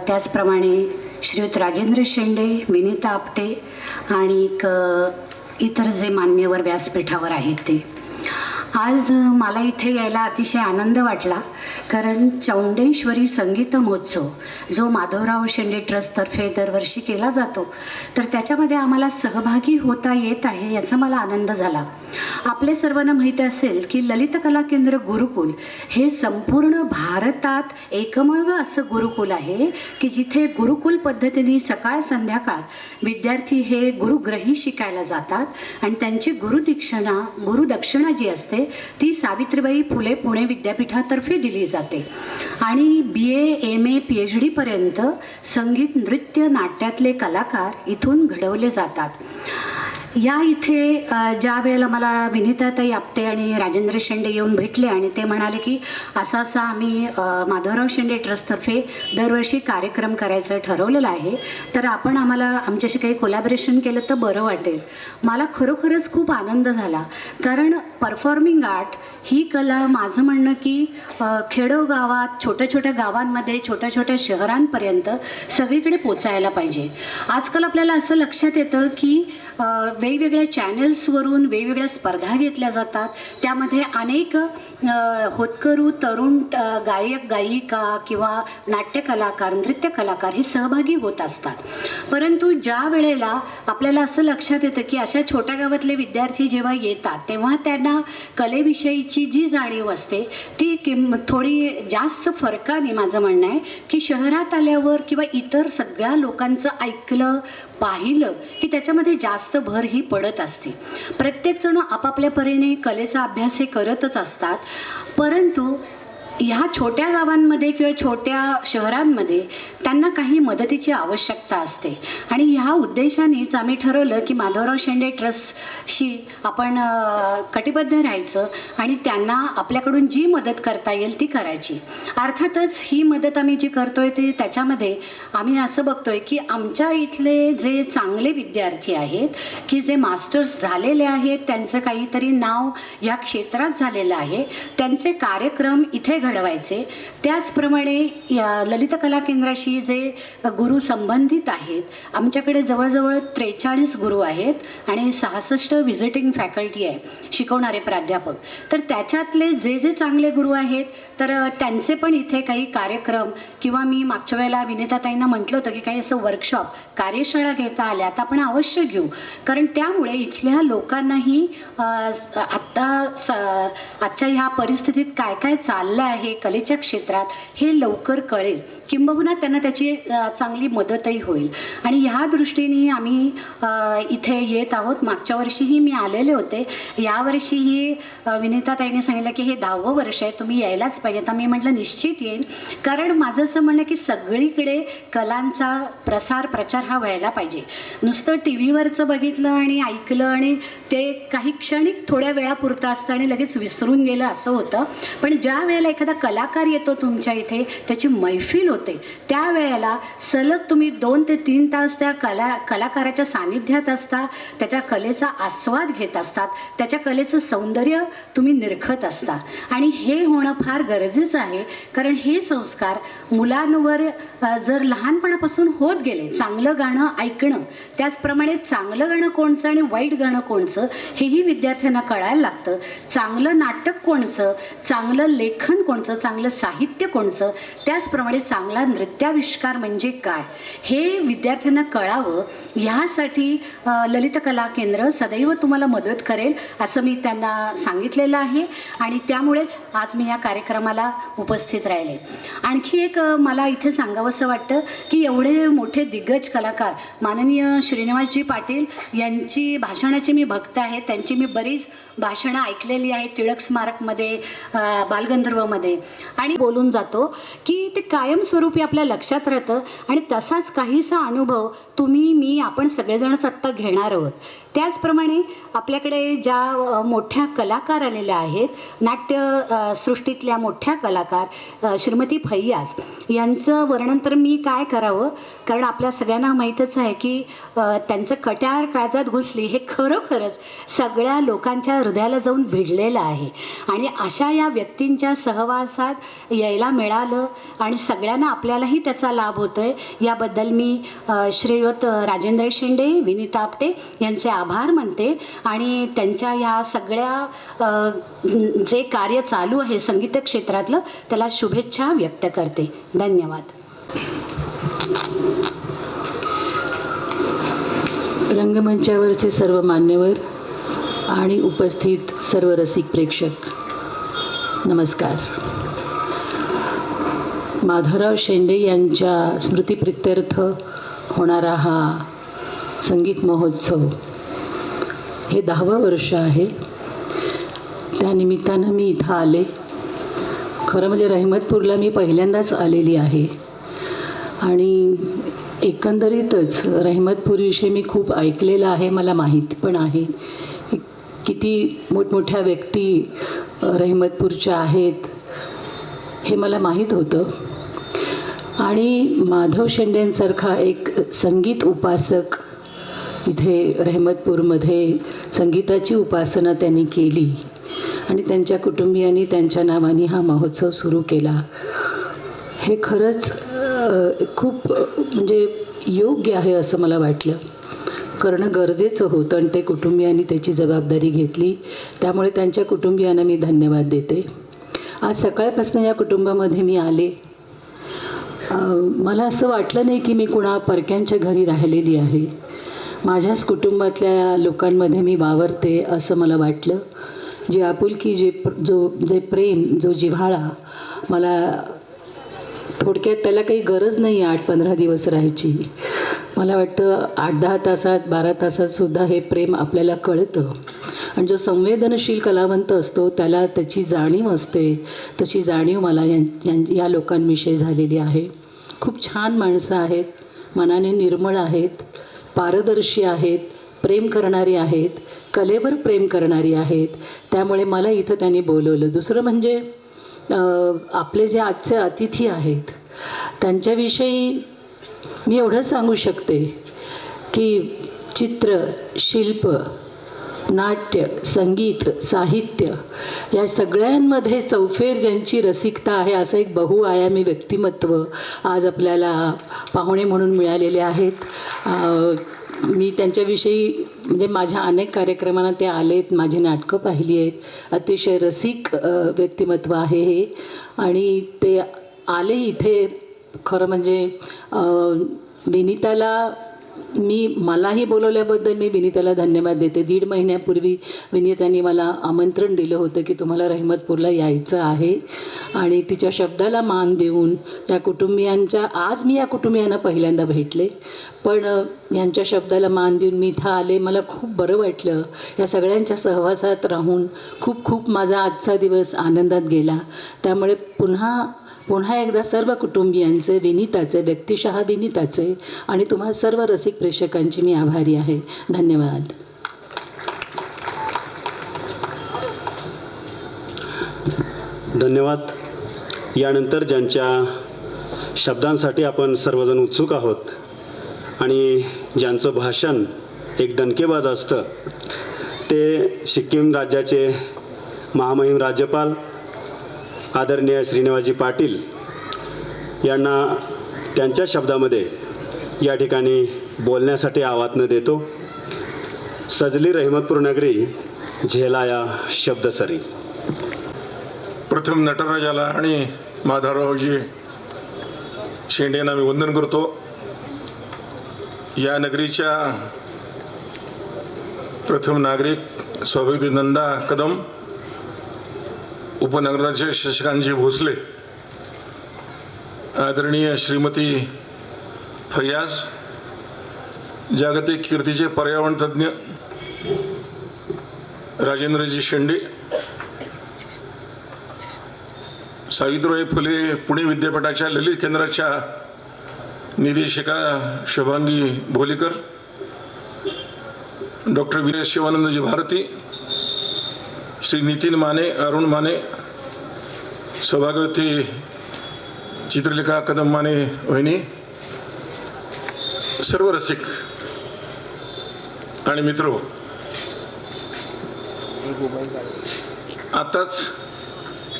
त्याचप्रमाणे श्रीयुत राजेंद्र शेंडे, विनीता आपटे आणि इतर जे मान्यवर व्यासपीठावर आहेत ते. आज मला इथे यायला अतिशय आनंद वाटला, कारण चौंडेश्वरी संगीत महोत्सव जो माधवराव शेंडे ट्रस्टतर्फे दरवर्षी केला जातो, तर त्याच्यामध्ये आम्हाला सहभागी होता येत आहे याचा मला आनंद झाला. आपले सर्वांना माहिती असेल की ललित कला केंद्र गुरुकुल हे संपूर्ण भारतात एकमेव असं गुरुकुल आहे की जिथे गुरुकुल पद्धतीने सकाळ संध्याकाळ विद्यार्थी हे गुरुग्रही शिकायला जातात आणि त्यांची गुरुदक्षिणा जी असते ती सावित्रीबाई फुले पुणे विद्यापीठातर्फे दिली जाते. आणि BA, MA, PhD पर्यंत संगीत, नृत्य, नाट्यातले कलाकार इथून घडवले जातात. या इथे ज्या वेळेला मला विनीताताई आपटे आणि राजेंद्र शेंडे येऊन भेटले आणि ते म्हणाले की असा आम्ही माधवराव शेंडे ट्रस्टतर्फे दरवर्षी कार्यक्रम करायचं ठरवलेलं आहे, तर आपण आम्हाला आमच्याशी काही कोलॅबरेशन केलं तर बरं वाटेल. मला खरोखरच खूप आनंद झाला, कारण परफॉर्मिंग आर्ट ही कला, माझं म्हणणं की खेडोगावात, छोट्या छोट्या गावांमध्ये, छोट्या छोट्या शहरांपर्यंत सगळीकडे पोचायला पाहिजे. आजकाल आपल्याला असं लक्षात येतं की वेगवेगळ्या चॅनल्सवरून वेगवेगळ्या स्पर्धा घेतल्या जातात, त्यामध्ये अनेक होतकरू, तरुण गायक, गायिका किंवा नाट्य कलाकार, नृत्य कलाकार हे सहभागी होत असतात. परंतु ज्या वेळेला आपल्याला असं लक्षात येतं की अशा छोट्या गावातले विद्यार्थी जेव्हा येतात तेव्हा त्यांना कलेविषयीची जी जाणीव असते ती थोडी जास्त फरकाने, माझं म्हणणं आहे की शहरात आल्यावर किंवा इतर सगळ्या लोकांचं ऐकलं, पाहिलं की त्याच्यामध्ये जास्त भर ही पडत असते. प्रत्येकजण आपापल्या परीने कलेचा अभ्यास हे करतच असतात, परंतु ह्या छोट्या गावांमध्ये किंवा छोट्या शहरांमध्ये त्यांना काही मदतीची आवश्यकता असते. आणि ह्या उद्देशानेच आम्ही ठरवलं की माधवराव शेंडे ट्रस्टशी आपण कटिबद्ध राहायचं आणि त्यांना आपल्याकडून जी मदत करता येईल ती करायची. अर्थातच ही मदत आम्ही जी करतोय ती त्याच्यामध्ये आम्ही असं बघतोय की आमच्या इथले जे चांगले विद्यार्थी आहेत की जे मास्टर्स झालेले आहेत, त्यांचं काहीतरी नाव या क्षेत्रात झालेलं आहे, त्यांचे कार्यक्रम इथे घडवायचे. त्याचप्रमाणे या ललित कला केंद्राशी जे गुरु संबंधित आहेत, आमच्याकडे जवळजवळ 43 गुरु आहेत आणि 66 व्हिजिटिंग फॅकल्टी आहे, शिकवणारे प्राध्यापक. तर त्याच्यातले जे जे चांगले गुरु आहेत तर त्यांचे पण इथे काही कार्यक्रम किंवा मी मागच्या वेळेला विनीताताईंना म्हटलं होतं की काही असं वर्कशॉप, कार्यशाळा घेता आल्या तर आपण अवश्य घेऊ, कारण त्यामुळे इथल्या लोकांनाही आजच्या ह्या परिस्थितीत काय काय चाललं आहे कलेच्या क्षेत्रात हे लवकर कळेल, किंबहुना त्यांना त्याची चांगली मदतही होईल. आणि ह्या दृष्टीने आम्ही इथे येत आहोत. मागच्या वर्षीही मी आलेले होते, यावर्षीही विनीताताईंनी सांगितलं की हे 10वं वर्ष आहे, तुम्ही यायलाच पाहिजे. तर मी म्हटलं निश्चित येईल, कारण माझं असं म्हणणं की सगळीकडे कलांचा प्रचार हा व्हायला पाहिजे. नुसतं TV वरचं बघितलं आणि ऐकलं आणि ते काही क्षणिक थोड्या वेळापुरतं असतं आणि लगेच विसरून गेलं असं होतं. पण ज्या वेळेला एखादा कलाकार येतो तुमच्या इथे, त्याची मैफिल होते, त्यावेळेला सलग तुम्ही 2 ते 3 तास त्या कलाकाराच्या सानिध्यात असता, त्याच्या कलेचा आस्वाद घेत असतात, त्याच्या कलेचं सौंदर्य तुम्ही निरखत असता. आणि हे होणं फार गरजेचं आहे, कारण हे संस्कार मुलांवर जर लहानपणापासून होत गेले, चांगलं गाणं ऐकणं, त्याचप्रमाणे चांगलं गाणं कोणचं आणि वाईट गाणं कोणचं हेही विद्यार्थ्यांना कळायला लागतं. चांगलं नाटक कोणचं, चांगलं लेखन कोणचं, चांगलं साहित्य कोणचं, त्याचप्रमाणे चांगला नृत्याविष्कार म्हणजे काय हे विद्यार्थ्यांना कळावं. ह्यासाठी ललित कला केंद्र सदैव तुम्हाला मदत करेल असं मी त्यांना सांगितलेलं आहे आणि त्यामुळेच आज मी या कार्यक्रमाला उपस्थित राहिले. आणखी एक मला इथे सांगावंसं वाटतं की एवढे मोठे दिग्गज कलाकार माननीय श्रीनिवासजी पाटील यांची भाषणाची मी भक्त आहे. त्यांची मी बरीच भाषणं ऐकलेली आहेत, टिळक स्मारकमध्ये, बालगंधर्वमध्ये. नाटकामध्ये आणि बोलून जातो की ते कायमस्वरूपी आपल्या लक्षात राहतं. आणि तसाच काहीसा अनुभव तुम्ही, मी, आपण सगळेजणच आत्ता घेणार आहोत. त्याचप्रमाणे आपल्याकडे ज्या मोठ्या कलाकार आलेल्या आहेत, नाट्यसृष्टीतल्या मोठ्या कलाकार श्रीमती फैयाज यांचं वर्णन तर मी काय करावं, कारण आपल्या सगळ्यांना माहीतच आहे की त्यांचं कट्यार काळजात घुसली हे खरोखरच सगळ्या लोकांच्या हृदयाला जाऊन भिडलेलं आहे. आणि अशा या व्यक्तींच्या सहवासात यायला मिळालं आणि सगळ्यांना आपल्यालाही त्याचा लाभ होतो आहे, याबद्दल मी श्रीयुत राजेंद्र शेंडे, विनीता आपटे यांचे आभार मानते. आणि त्यांच्या या सगळ्या जे कार्य चालू आहे संगीत क्षेत्रातलं त्याला शुभेच्छा व्यक्त करते. धन्यवाद. रंगमंचावरचे सर्व मान्यवर आणि उपस्थित सर्व रसिक प्रेक्षक, नमस्कार. माधवराव शेंडे यांच्या स्मृतिप्रित्यर्थ होणारा हा संगीत महोत्सव हे 10वं वर्ष आहे. त्यानिमित्तानं मी इथं आले. खरं म्हणजे रहमतपूरला मी पहिल्यांदाच आलेली आहे आणि एकंदरीतच रहमतपूरविषयी मी खूप ऐकलेलं आहे, मला माहीत पण आहे किती मोठमोठ्या व्यक्ती रहमतपूरच्या आहेत हे मला माहीत होतं. आणि माधव शेंडेंसारखा एक संगीत उपासक इथे रहमतपूरमध्ये संगीताची उपासना त्यांनी केली आणि त्यांच्या कुटुंबियांनी त्यांच्या नावाने हा महोत्सव सुरू केला, हे खरंच खूप म्हणजे योग्य आहे असं मला वाटलं. करणं गरजेचं होतं आणि ते कुटुंबियांनी त्याची जबाबदारी घेतली. त्यामुळे त्यांच्या कुटुंबियांना मी धन्यवाद देते. आज सकाळपासून या कुटुंबामध्ये मी आले. मला असं वाटलं नाही की मी कुणा परक्यांच्या घरी राहिलेली आहे. माझ्याच कुटुंबातल्या लोकांमध्ये मी वावरते असं मला वाटलं. जी आपुलकी, जे प्रेम, जो जिव्हाळा, मला थोडक्यात त्याला काही गरज नाही आहे 8-15 दिवस राहायची. मला वाटतं 8-10 तासात 12 तासात सुद्धा हे प्रेम आपल्याला कळतं. आणि जो संवेदनशील कलावंत असतो त्याला त्याची जाणीव असते. तशी जाणीव मला या लोकांविषयी झालेली आहे. खूप छान माणसं आहेत, मनाने निर्मळ आहेत, पारदर्शी आहेत, प्रेम करणारी आहेत, कलेवर प्रेम करणारी आहेत. त्यामुळे मला इथं त्यांनी बोलवलं. दुसरं म्हणजे आपले जे आजचे अतिथी आहेत त्यांच्याविषयी मी एवढं सांगू शकते की चित्र, शिल्प, नाट्य, संगीत, साहित्य या सगळ्यांमध्ये चौफेर ज्यांची रसिकता आहे असं एक बहुआयामी व्यक्तिमत्व आज आपल्याला पाहुणे म्हणून मिळालेले आहेत. मी त्यांच्याविषयी म्हणजे माझ्या अनेक कार्यक्रमांना ते आलेत, माझी नाटकं पाहिली आहेत. अतिशय रसिक व्यक्तिमत्व आहे हे. आणि ते आले इथे. खरं म्हणजे विनीताला मलाही बोलवल्याबद्दल मी विनीताला धन्यवाद देते. 1.5 महिन्यापूर्वी विनीतांनी मला आमंत्रण दिलं होतं की तुम्हाला रहमतपूरला यायचं आहे आणि तिच्या शब्दाला मान देऊन त्या कुटुंबियांच्या, आज मी या कुटुंबियांना पहिल्यांदा भेटले, पण यांच्या शब्दाला मान देऊन मी इथं आले. मला खूप बरं वाटलं. या सगळ्यांच्या सहवासात राहून खूप खूप माझा आजचा दिवस आनंदात गेला. त्यामुळे पुन्हा एकदा सर्व कुटुंबियांचे, विनीताचे, व्यक्तिशः विनीताचे आणि तुम्हा सर्व रसिक प्रेक्षकांची मी आभारी आहे. धन्यवाद. धन्यवाद. यानंतर ज्यांच्या शब्दांसाठी आपण सर्वजण उत्सुक आहोत आणि ज्यांचं भाषण एक दणकेबाज असतं ते सिक्कीम राज्याचे महामहिम राज्यपाल आदरणीय श्रीनिवासजी पाटील यांना त्यांच्या शब्दामध्ये या ठिकाणी बोलण्यासाठी आवाहन देतो. सजली रहमतपूर नगरी झेलाया शब्दसरी. प्रथम नटराजाला आणि माधवरावजी शेंडेंना मी वंदन करतो. या नगरीच्या प्रथम नागरिक स्वाभिमानी नंदा कदम, उपनगराचे शशिकांतजी भोसले, आदरणीय श्रीमती फैयाज, जागतिक कीर्तीचे पर्यावरण तज्ज्ञ राजेंद्रजी शेंडे, सावित्रीबाई फुले पुणे विद्यापीठाच्या ललित केंद्राच्या निदेशिका शुभांगी भोलेकर, डॉक्टर विजय शिवानंदजी भारती, श्री नितीन माने, अरुण माने, सौभाग्यवती चित्रलेखा कदम माने वहिनी, सर्व रसिक आणि मित्रो, आताच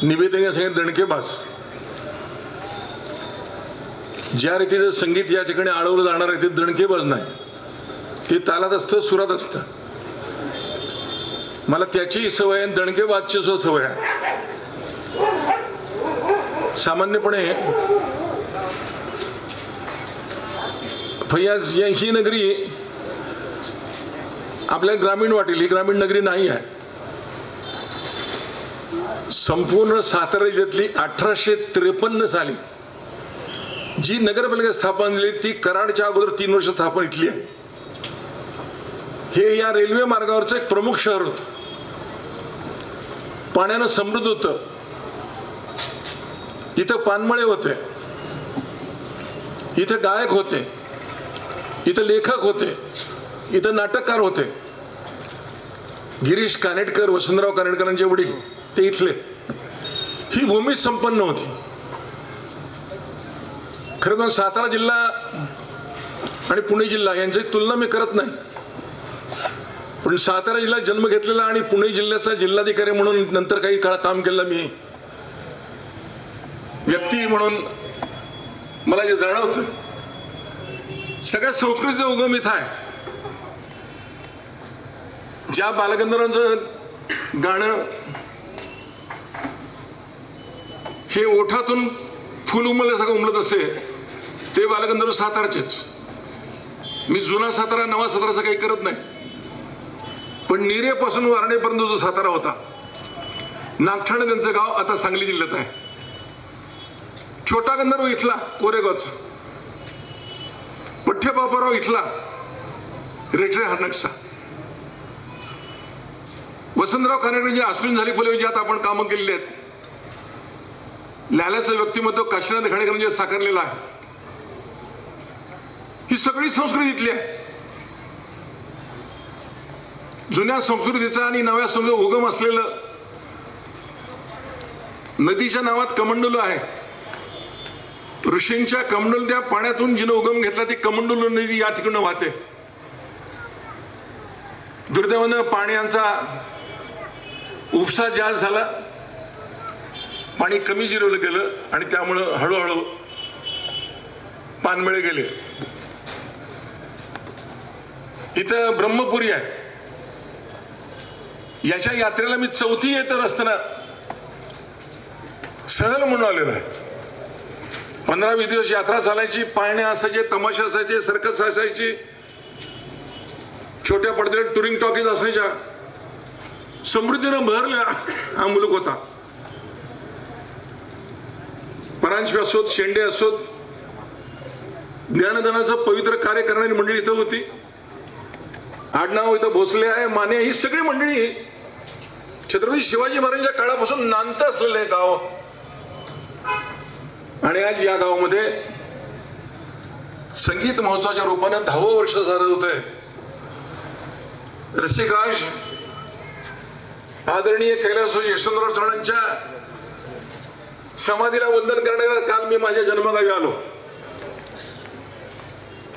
निवेदन सांगितलं दणकेबाज. ज्या रीतीचं संगीत या ठिकाणी आळवलं जाणार आहे ते दणकेबाज नाही, ते तालात असतं, सुरात असतं. मला त्याची सवय आहे, दणकेबाजची सुद्धा सवय आहे. सामान्यपणे फैयाज ही नगरी आपल्या ग्रामीण वाटेल, ही ग्रामीण नगरी नाही आहे. संपूर्ण सातारा जिल्ह्यातली 1853 साली जी नगरपालिका स्थापन झाली ती कराडच्या अगोदर 3 वर्ष स्थापन इथली आहे. हे या रेल्वे मार्गावरचं एक प्रमुख शहर होतं, पाण्यानं समृद्ध होतं. इथं पानमळे होते, इथं गायक होते, इथं लेखक होते, इथं नाटककार होते. गिरीश कानेटकर, वसंतराव कानेटकरांचे वडील ते इथले. ही भूमी संपन्न होती. खरं तर सातारा जिल्हा आणि पुणे जिल्हा यांची तुलना मी करत नाही, पण सातारा जिल्ह्यात जन्म घेतलेला आणि पुणे जिल्ह्याचा जिल्हाधिकारी म्हणून नंतर काही काळ काम केलं मी, व्यक्ती म्हणून मला जे जाणवतं सगळ्या संस्कृतीचा उगम इथं आहे. ज्या बालगंधर्वांचं गाणं हे ओठातून फुल उमलल्यासारखं उमलत असे ते बालगंधर्व सातारचेच. मी जुना सातारा नवा साताराचं काही करत नाही, पण निरेपासून वारणेपर्यंत जो सातारा होता, नागठाणे त्यांचं गाव आता सांगली जिल्ह्यात आहे. छोटा गंधर्व इथला कोरेगावचा, पठ्य बापाराव इथला रेटरे हा नक्षा, वसंतराव कानेटकर जी आश्विन झाली फुले जे आता आपण कामं केलेली आहेत, लाल्याचं व्यक्तिमत्व काशीनाथ घाणेकरांनी साकारलेलं आहे. ही सगळी संस्कृती इथली आहे. जुन्या संस्कृतीचा आणि नव्या संस्कृतीचा उगम असलेलं नदीच्या नावात कमंडलू आहे. ऋषींच्या कमंडलू त्या पाण्यातून जिनं उगम घेतला ती कमंडलू नदी या ठिकाणी वाहते. दुर्दैवानं पाण्याचा उपसा जास्त झाला, पाणी कमी जिरवलं गेलं आणि त्यामुळं हळूहळू पानमळे गेले. इथं ब्रह्मपुरी आहे. याच्या यात्रेला मी 4थी येत असताना सहल म्हणून आलेलो आहे. 15-20 दिवस यात्रा चालायची, पाळणे असायचे, तमाशा असायचे, सर्कस असायची, छोट्या पडद्यावर टुरिंग टॉकीज असायच्या. समृद्धीनं भरला हा मुलूक होता. परांजपे असोत, शेंडे असोत, ज्ञानदानाचं पवित्र कार्य करणारी मंडळी इथं होती. आडनाव इथं भोसले आहे, माने, ही सगळी मंडळी छत्रपती शिवाजी महाराजांच्या काळापासून नांत असलेलं आहे गाव. आणि आज या गावामध्ये संगीत महोत्सवाच्या रूपाने 10वं वर्ष साजरं होत आहे. रसिकराज आदरणीय कैलास यशवंतराव चव्हाणांच्या समाधीला वंदन करण्याला काल मी माझ्या जन्मगावी आलो.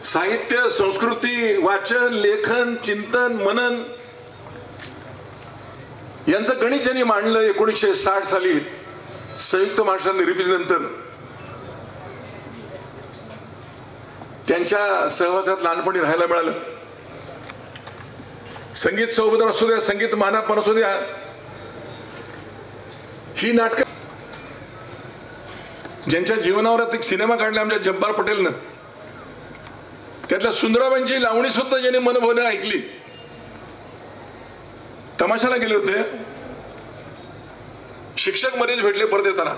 साहित्य, संस्कृती, वाचन, लेखन, चिंतन, मनन यांचं गणित ज्यांनी मांडलं 1960 साली संयुक्त महाराष्ट्र निर्मितीनंतर, त्यांच्या सहवासात लहानपणी राहायला मिळालं. संगीत संवर्धन असू द्या, संगीत मानापन असू द्या, ही नाटक ज्यांच्या जीवनावर एक सिनेमा काढला आमच्या जब्बार पटेलनं, त्यातल्या सुंदराबाईंची लावणी सुद्धा ज्यांनी मनभवने ऐकली. तमाशाला गेले होते, शिक्षक मध्येच भेटले परत येताना.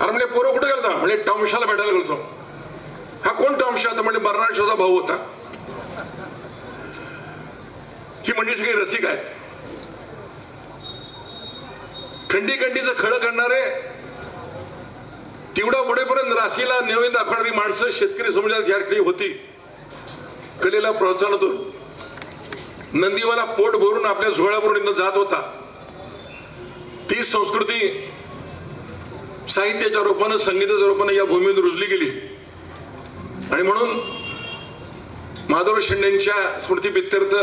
अरे म्हणजे पोरं कुठे गेलता? म्हणजे टॉमशाला भेटायला गेलो. हा कोण टॉमशा? तर म्हणजे बर्नाड शॉचा भाऊ होता. ही मंडळी सगळी रसिक आहेत. खंडी खंडीचं खळं करणारे तिवडा पुढेपर्यंत राशीला निवेदन दाखवणारी माणसं शेतकरी समाजात या ठिकाणी होती. कलेला प्रोत्साहन होतं. नंदीवाला पोट भरून आपल्या झोळ्यावरून इथं जात होता. ती संस्कृती साहित्याच्या रूपानं, संगीताच्या रूपानं या भूमीवर रुजली गेली. आणि म्हणून माधवराव शेंडेंच्या स्मृतीप्रित्यर्थ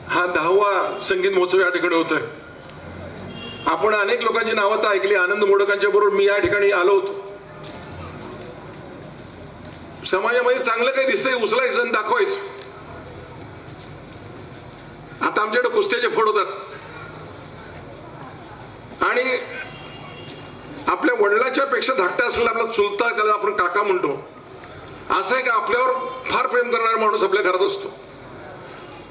हा 10वा संगीत महोत्सव या ठिकाणी होतोय. आपण अनेक लोकांची नावं तर ऐकली. आनंद मोडकांच्या बरोबर मी या ठिकाणी आलो होतो. समाजामध्ये चांगलं काही दिसतंय उचलायचं आणि दाखवायचं. आता आमच्याकडे कुस्त्याचे फड होतात आणि आपल्या वडिलाच्या पेक्षा धाकटा असलेला आपला चुलता, त्याला आपण काका म्हणतो. असं आहे का आपल्यावर फार प्रेम करणारा माणूस आपल्या घरात असतो.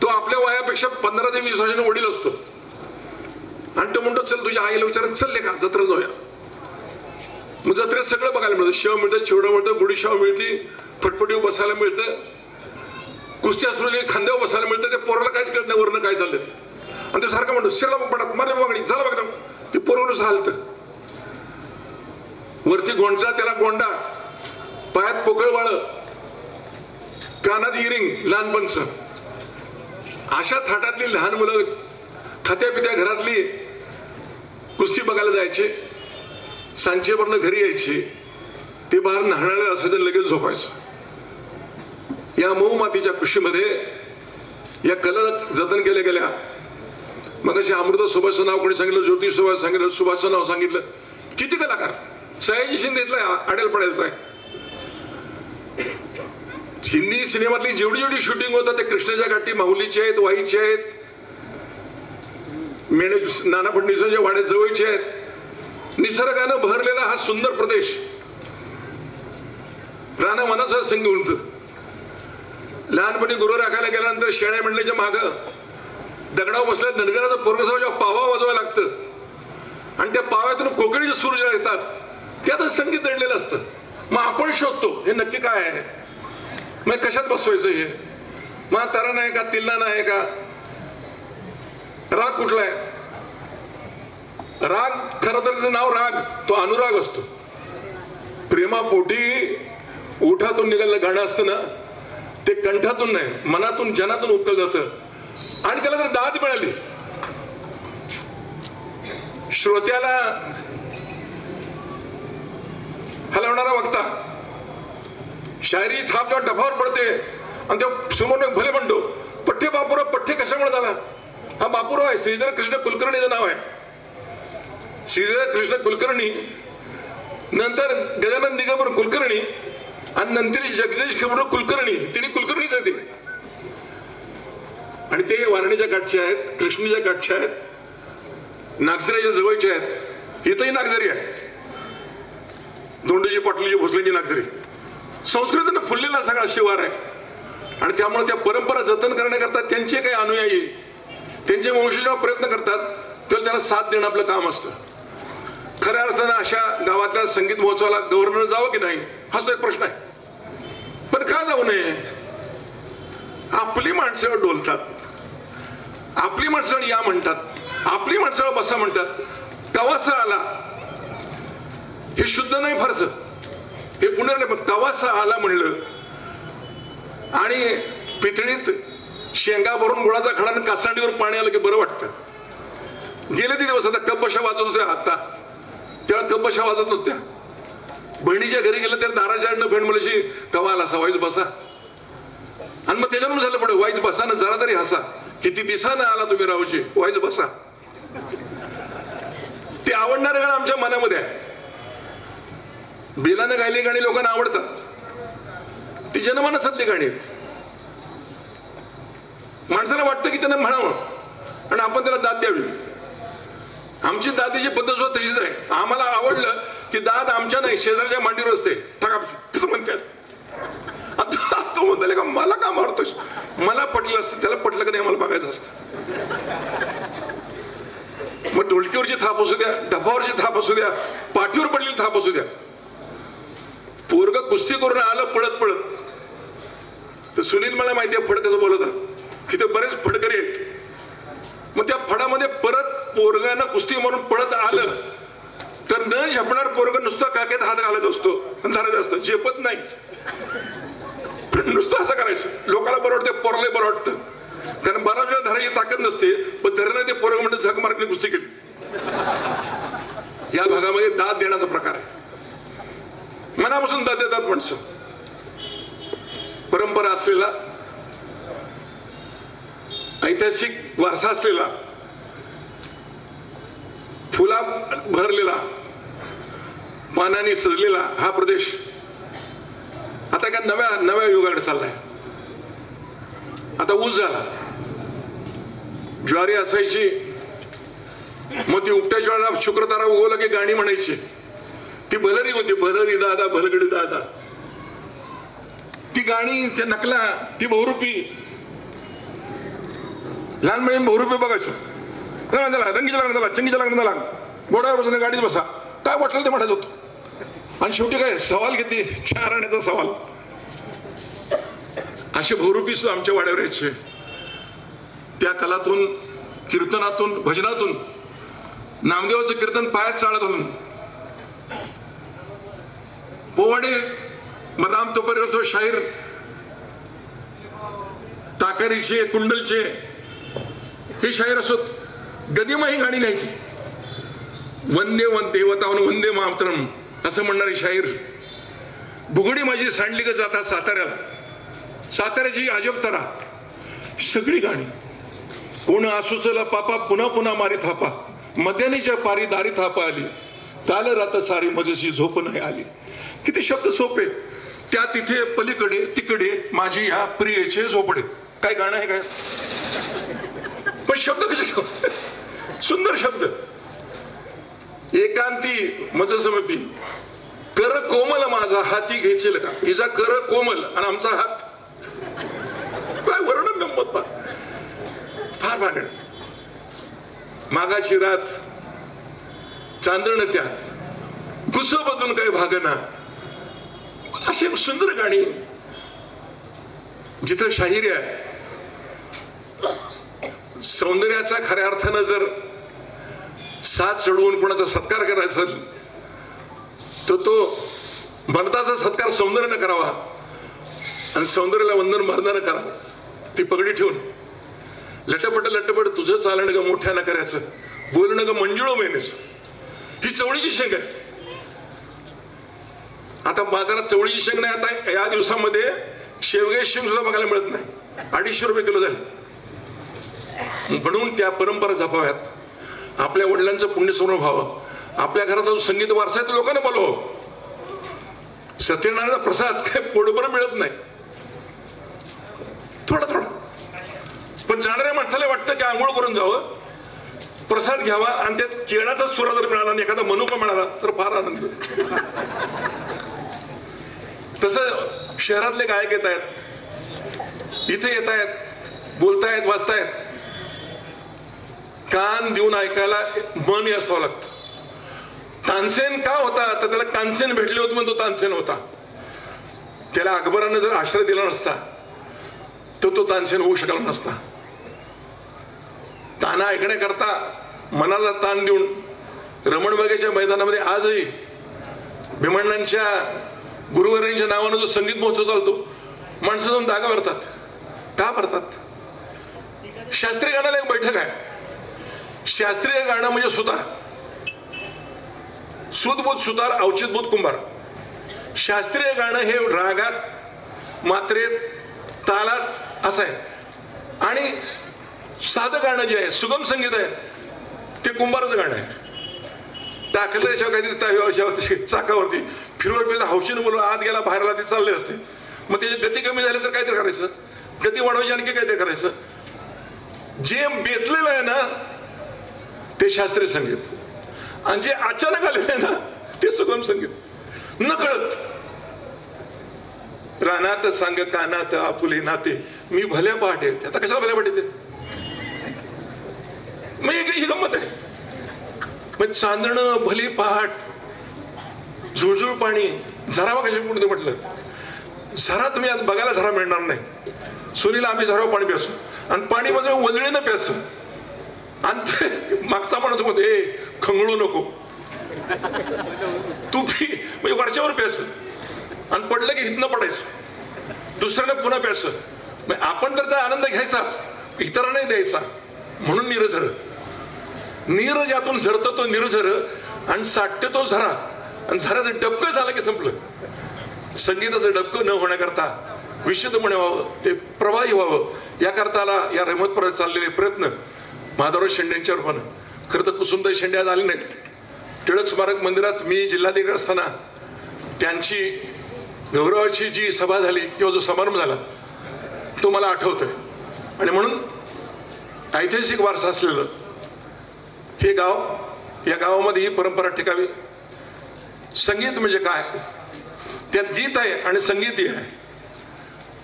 तो आपल्या वयापेक्षा 15 ते 20 वर्षांनी वडील असतो आणि तो म्हणतो चल तुझ्या आईला विचारत चालले का जत्रेत जाऊया. मग जत्रेत सगळं बघायला मिळतं. शेव मिळतं, चिवडं मिळतं, गुढी शेव मिळते, फटफटीवर बसायला मिळतं, कुस्ती असलेली खांद्यावर बसायला मिळतं. ते पोराला काहीच कळत नाही वरनं काय चाललं ते. आणि तो सारखं म्हणतो शिरला पडत मारे मागणी झालं बघा. ते पोरवरच हालतं. वरती गोंडचा त्याला गोंडा, पायात पोकळवाळ, कानात इरिंग लहानपणचं. अशा थाटातली लहान मुलं खात्या पित्या घरातली कुस्ती बघायला जायचे. सांजेवरनं घरी यायचे. ते बाहेर न्हाणारे असायचं, लगेच झोपायचं. या मऊ मातीच्या कृषीमध्ये या कला जतन केल्या गेल्या. मग अशी अमृता सुभाषचं नाव कोणी सांगितलं, ज्योती सुभाष सांगितलं, सुभाषचं नाव सांगितलं. किती कलाकार. सयाजी शिंदे इथला आडेल पडायचं आहे. हिंदी सिनेमातली जेवढी जेवढी शूटिंग होतं ते कृष्णाच्या घाटी माहुलीचे आहेत, वाईचे आहेत, मेणे नाना फडणवीसांच्या वाड्या जवळचे आहेत. निसर्गानं भरलेला हा सुंदर प्रदेश राणा मनाचं संगी उंच. लहानपणी गुरु राखायला गेल्यानंतर शेळ्या मंडळीच्या मागं दगडावर बसल्या दणगणाचं पोरगसाच्या पावा वाजवायला लागतं आणि त्या पाव्यातून कोकणीचे सूर जे येतात त्यातच संगीत दडलेलं असतं. मग आपण शोधतो हे नक्की काय आहे, मग कशात बसवायचं हे, मग तरण आहे का, तिल्लान आहे का, राग कुठला आहे. राग खरं तर त्याचं नाव राग, तो अनुराग असतो. प्रेमापोटी ओठातून निघालेलं गाणं असतं ना, ते कंठातून नाही मनातून जनातून उकल जातं. आणि त्याला जर दाद मिळाली, श्रोत्याला हलवणारा वक्ता, शायरी थाप जेव्हा डफावर पडते आणि तेव्हा समोर भले म्हणतो पठ्ठे बापूराव. पठ्ठे कशामुळे झाला, हा बापूराव आहे, श्रीधर कृष्ण कुलकर्णीचं नाव आहे. श्रीधर कृष्ण कुलकर्णी, नंतर गजानन दिगंबर कुलकर्णी आणि नंतर जगदीश खबरो कुलकर्णी. तिने कुलकर्णीच आहे. आणि ते वारणीच्या काठचे आहेत, कृष्णीच्या काठचे आहेत, नागझऱ्याच्या जवळचे आहेत. इथंही नागझरी आहे, दोंडीची पाटलीची भोसलेची नागझरी. संस्कृतीनं फुललेला सगळा शिवार आहे. आणि त्यामुळे त्या परंपरा जतन करण्याकरता त्यांचे काही अनुयायी त्यांचे वंशज प्रयत्न करतात, तेव्हा त्यांना साथ देणं आपलं काम असतं. खऱ्या अर्थानं अशा गावातल्या संगीत महोत्सवाला गव्हर्नर जावं की नाही हा एक प्रश्न आहे. पण का जाऊ नये. आपली माणसं डोलतात, आपली माणसं या म्हणतात, आपली माणसं बसा म्हणतात. कवासा आला हे शुद्ध नाही फारसं, हे पुण्य नाही, पण कवासा आला म्हणलं आणि पितळीत शेंगा भरून गुळाचा खडा आणि कासांडीवर पाणी आलं की बरं वाटतं. गेले ते दिवस आता कब्बशा वाजत होत्या. आता तेव्हा कब्बशा वाजत नव्हत्या. बहिणीच्या घरी गेलं तर दाराच्या आडनं बहीण मुलाशी कवा आला असा वाईच बसा. आणि मग त्याच्यावर झालं पुढे वाईच बसा ना जरा तरी हसा. किती दिवसानं आला तुम्ही राहूची, वाईच बसा. ते आवडणारे गाणं आमच्या मनामध्ये आहे. बेलानं गायली गाणी लोकांना आवडतात, ती जनमानसातली गाणी आहेत. माणसाला वाटतं की त्यांना म्हणावं आणि आपण त्याला दाद द्यावी. आमची दादीची पद्धत सुद्धा तशीच आहे. आम्हाला आवडलं की दाद आमच्या नाही शेजारच्या मांडीवर असते. कसं म्हणतात तो म्हणताले का मला का मारतोस, मला पटलं असतं, त्याला पटलं का नाही मला बघायचं असतं. मग ढोलकीवरची थाप असू द्या, डफावरची थाप असू द्या, पाठीवर पडलेली थाप असू द्या. पोरग कुस्ती करून आलं पळत पळत, तर सुनील मला माहिती आहे फड कसं बोलत, तिथे बरेच फडकरी आहेत. मग त्या फडामध्ये परत पोरगानं कुस्ती मारून पळत आलं तर न झेपणार पोरग नुसतं काकेत हात घालत असतो आणि धरायचं असतं, झेपत नाही. नुसतं असं करायचं, लोकांला बरं वाटतं, पोरले बरं वाटतं, कारण बराच वेळा धरायची ताकद नसते, पण धरणं ते पोरग म्हणते झक मारकने कुस्ती केली. या भागामध्ये दाद देण्याचा प्रकार आहे. मनापासून दाद देतात माणसं. परंपरा असलेला, ऐतिहासिक वारसा असलेला, फुला भरलेला, पानाने सजलेला हा प्रदेश आता काय नव्या युगाकडे चाललाय. आता ऊस झाला, ज्वारी असायची, मग ती उपट्याच्या वेळेला शुक्रतारा उगवला की गाणी म्हणायची. ती भलरी होती, भलरी दादा भलगडी दादा. ती गाणी, त्या नकला, ती बहुरूपी. लहानपणी बहुरूपी बघायचो. रंगीच्या लग्नाला, चंगीच्या लग्नाला, घोड्यावर बसून गाडीत बसा, काय वाटलं ते म्हणायचं होतं. आणि शेवटी काय सवाल घेते, 4 आण्याचा सवाल. असे बहुरूपी सुद्धा आमच्या वाड्यावर यायचे. त्या कलातून, कीर्तनातून, भजनातून, नामदेवाचं कीर्तन पायात चालत घालून, पोवाडे, मदाम तोपर्यंत शाहीर, ताकारीचे, कुंडलचे हे शाहीर असोत, गदिमाही गाणी लिहायची. वंदे वंदे देवतावन वंदे मातरम असं म्हणणारी शाहीर. बुगडी माझी सांडली ग जाता साताऱ्याला, साताऱ्याची अजब तरा, सगळी गाणी. कोण आसुचला पापा पुन्हा पुन्हा मारी थापा, मध्यानीच्या पारी दारी थापा आली, ताल रात सारी मजशी झोप नाही आली. किती शब्द सोपे. त्या तिथे पलीकडे तिकडे माझी ह्या प्रियेचे झोपडे. काय गाणं आहे काय, पण शब्द कसे सुंदर शब्द. एकांती मज समिती, कर कोमल माझा हाती घ्यायचे का, हिचा कर कोमल आणि आमचा हात. काय वर्णन गंमत पा, फार भागण. मागाची रात चांदण त्यात, गुस बदलून काही भागना. अशी सुंदर गाणी. जिथं शाहिरी आहे, सौंदर्याचा खऱ्या अर्थानं जर साथ चढवून कोणाचा सत्कार करायचा असेल तर तो भरताचा सत्कार सौंदर्यानं करावा आणि सौंदर्याला वंदन मर्दानं करावं. ती पगडी ठेवून लटपट तुझं चालणं ग मोठ्यानं करायचं, बोलणं ग मंजुळो महिनेच. ही चवळीची शेंग आहे. आता बाजारात चवळीची शेंग नाही. आता या दिवसामध्ये शेवगे शेंग सुद्धा बघायला मिळत नाही. 250 रुपये किलो झाले. म्हणून त्या परंपरा जपाव्यात. आपल्या वडिलांचं पुण्यस्मरण व्हावं. आपल्या घरात जो संगीत वारसा आहे तो लोकांना बोलवावं. सत्यनारायणाचा प्रसाद काय पोटभर मिळत नाही, थोडा. पण जाणाऱ्या माणसाला वाटतं की आंघोळ करून जावं, प्रसाद घ्यावा आणि त्यात केळाचा सुरा जर मिळाला आणि एखादा मनुका मिळाला तर फार आनंद. तसं शहरातले गायक येत आहेत, इथे येत आहेत, बोलतायत, वाचतायत. कान देऊन ऐकायला मन असावं लागतं. तानसेन का होता, तर त्याला कानसेन भेटले होते म्हणून तो तानसेन होता. त्याला अकबरानं जर आश्रय दिला नसता तर तो तानसेन होऊ शकला नसता. ताना ऐकण्याकरता मनाला ताण देऊन रमणबागेच्या मैदानामध्ये आजही भीमण्णांच्या गुरुवारांच्या नावानं जो संगीत महोत्सव चालतो, माणसं जाऊन जागा भरतात. का भरतात? शास्त्रीय गाण्याला एक बैठक आहे. शास्त्रीय गाणं म्हणजे सुतार, सुदबोध सुतार, अवचितबोध कुंभार. शास्त्रीय गाणं हे रागात, मात्रेत, तालात असं आहे. आणि साधं गाणं जे आहे, सुगम संगीत आहे, ते कुंभाराचं गाणं आहे. टाकल्याच्या काहीतरी तव्यावरती, चाकावरती फिरवर हौशीनं बोलून आत गेला, बाहेरला ते चालले असते. मग त्याची गती कमी झाली तर काहीतरी करायचं, गती वाढवायची आणखी काहीतरी करायचं. जे बेतलेलं आहे ना ते शास्त्रीय संगीत, आणि जे अचानक आलेलं आहे ना ते सुगम संगीत. नकळत रानात सांग कानात आपुले नाते, मी भल्या पहाटे. आता कशाला भल्या पहाटे ते, मग ही गंमत आहे. मग चांदणं, भली पहाट, झुळझुळ पाणी, झरावा कशा पुढे म्हटलं. झरा तुम्ही आज बघायला झरा मिळणार नाही. सोनीला आम्ही झराव पाणी प्यासू आणि पाणी माझं वजळीनं प्यासू. आणि मागचा माणूस मध्ये खंगळू नको, तू पी म्हणजे वरच्यावर प्यायचं आणि पडलं की इथनं पडायचं, दुसऱ्यानं पुन्हा प्यायचं. म्हणजे आपण तर त्या आनंद घ्यायचाच, इतरांनाही द्यायचा. म्हणून निरझर, नीर ज्यातून झरतो तो निर्झर आणि साठते तो झरा, आणि झराचं डबकं झालं की संपलं. संगीताचं डबकं न होण्याकरता विशुद्धपणे व्हावं, ते प्रवाही व्हावं, याकरताला या रहमतपुरात चाललेले प्रयत्न माधवराव शेंडेंच्या रूपानं. खरं तर कुसुमताई शेंडे आज आले नाहीत. टिळक स्मारक मंदिरात मी जिल्हाधिकारी असताना त्यांची गौरवाची जी सभा झाली किंवा जो समारंभ झाला तो मला आठवतोय. आणि म्हणून ऐतिहासिक वारसा असलेलं हे गाव, या गावामध्ये ही परंपरा टिकावी. संगीत म्हणजे काय, त्यात गीत आहे आणि संगीतही आहे.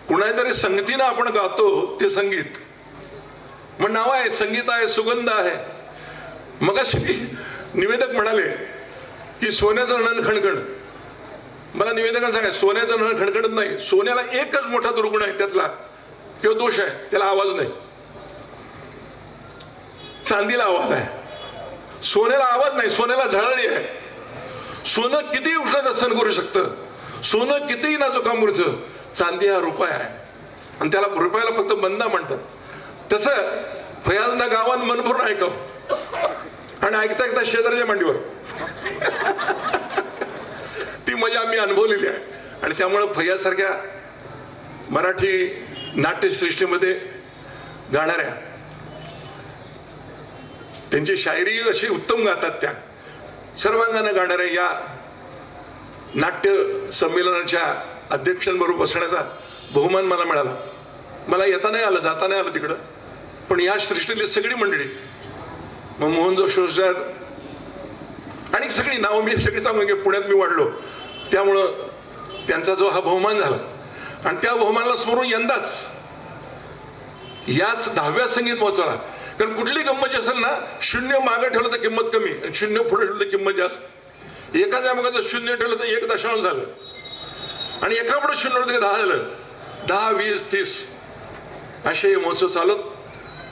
कुणाच्या तरी संगतीनं आपण गातो ते संगीत. मग नाव आहे, संगीत आहे, सुगंध आहे. मग निवेदक म्हणाले की सोन्याचं नळ खणखण. मला निवेदकांना सांगा, सोन्याचं नळ खणखणत नाही. सोन्याला एकच मोठा दुर्गुण आहे त्यातला किंवा दोष आहे, त्याला आवाज नाही. चांदीला आवाज आहे, सोन्याला आवाज नाही. सोन्याला झळाळी आहे. सोनं कितीही उष्णता सहन करू शकतं, सोनं कितीही नाजूक मूर्चं. चांदी हा रुपया आहे आणि त्याला रुपयाला फक्त बंदा म्हणतात. तसं फयाजना गावात मन भरून ऐकावं आणि ऐकता ऐकता शेजारच्या मांडीवर ती मजा आम्ही अनुभवलेली आहे. आणि त्यामुळं फैयासारख्या मराठी नाट्यसृष्टीमध्ये गाणाऱ्या, त्यांची शायरी अशी उत्तम गातात, त्या सर्वांगानं गाणाऱ्या या नाट्य संमेलनाच्या अध्यक्षांबरोबर बसण्याचा बहुमान मला मिळाला. मला येता नाही आलं, जाता नाही आलं तिकडं, पण या सृष्टीतली सगळी मंडळी, मग मोहन जोशी सर आणि सगळी नावं मी सगळी सांगून की पुण्यात मी वाढलो, त्यामुळं त्यांचा जो हा बहुमान झाला आणि त्या बहुमानाला समोरून यंदाच याच 10व्या संगीत महोत्सवाला, कारण कुठली गंमत असेल ना, शून्य मागं ठेवलं तर किंमत कमी आणि शून्य पुढे ठेवलं तर किंमत जास्त. एखाद्या मग शून्य ठेवलं तर 1 झालं आणि एका पुढे शून्य होतं की 10 झालं. 10, 20, 30 असे महोत्सव चालत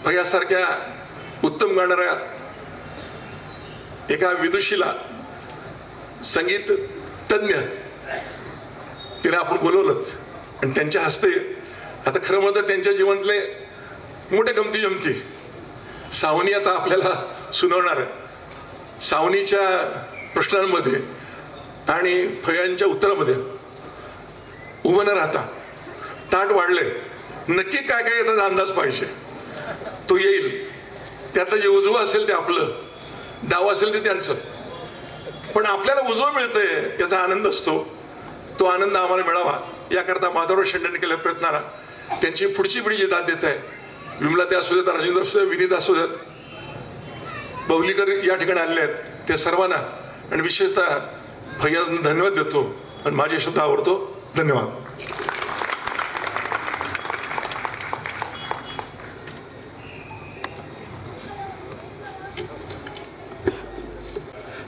भैयासारख्या उत्तम गाणाऱ्या एका विदुषीला, संगीत तज्ञ, तिला आपण बोलवलं आणि त्यांच्या हस्ते आता खरं म्हणतं त्यांच्या जीवनातले मोठे गमती जमती सावनी आता आपल्याला सुनावणार आहे. सावनीच्या प्रश्नांमध्ये आणि फयांच्या उत्तरामध्ये उभं न राहता ताट वाढले, नक्की काय काय याचा अंदाज पाहिजे, तो येईल. त्यातलं जे उजवं असेल ते आपलं, डाव असेल ते त्यांचं, पण आपल्याला उजवं मिळतंय याचा आनंद असतो. तो आनंद आम्हाला मिळावा याकरता माधवराव शेंडेंनी केलेल्या प्रयत्नाला त्यांची पुढची पिढी जी दाद देत आहे, विमला ते असू देत, राजेंद्र असू देत, विनीत असू देत, बौलीकर या ठिकाणी आलेले आहेत, ते सर्वांना आणि विशेषतः फैयाजला धन्यवाद देतो आणि माझे शब्द आवडतो. धन्यवाद.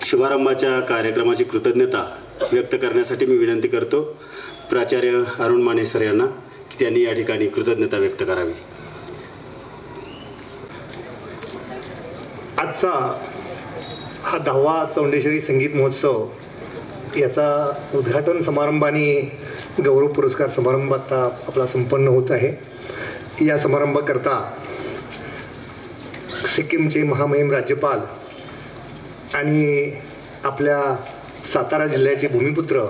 शुभारंभाच्या कार्यक्रमाची कृतज्ञता व्यक्त करण्यासाठी मी विनंती करतो प्राचार्य अरुण माने सर यांना की त्यांनी या ठिकाणी कृतज्ञता व्यक्त करावी. आजचा हा 10वा चौंडेश्वरी संगीत महोत्सव याचा उद्घाटन समारंभाने गौरव पुरस्कार समारंभ आता आपला संपन्न होत आहे. या समारंभाकरता सिक्कीमचे महामहिम राज्यपाल आणि आपल्या सातारा जिल्ह्याचे भूमिपुत्र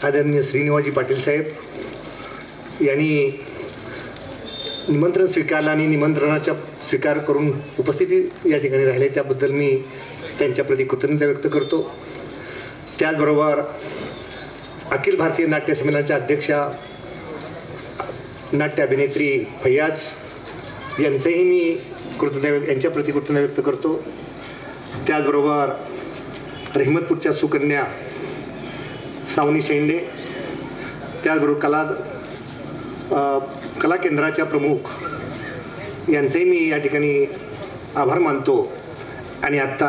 आदरणीय श्रीनिवासजी पाटील साहेब यांनी निमंत्रण स्वीकारलं आणि निमंत्रणाचा स्वीकार करून उपस्थिती या ठिकाणी राहिले, त्याबद्दल मी त्यांच्याप्रती कृतज्ञता व्यक्त करतो. त्याचबरोबर अखिल भारतीय नाट्य संमेलनाच्या अध्यक्षा नाट्य अभिनेत्री फैयाज यांचंही मी यांच्याप्रती कृतज्ञता व्यक्त करतो. त्याचबरोबर रहमतपूरच्या सुकन्या सावनी शेंडे, त्याचबरोबर कला केंद्राच्या प्रमुख यांचेही मी या ठिकाणी आभार मानतो. आणि आत्ता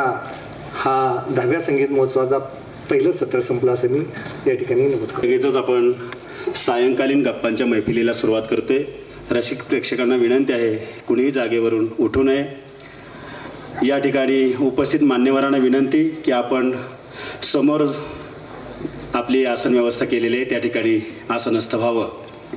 हा 10व्या संगीत महोत्सवाचा पहिलं सत्र संपलं असं मी या ठिकाणी नमूद करतो. लगेचच आपण सायंकालीन गप्पांच्या मैफिलीला सुरुवात करतोय. रसिक प्रेक्षकांना विनंती आहे, कुणीही जागेवरून उठू नये. या ठिकाणी उपस्थित मान्यवरांना विनंती की आपण समोर आपली आसन व्यवस्था केलेली आहे त्या ठिकाणी आसनस्थ व्हावं.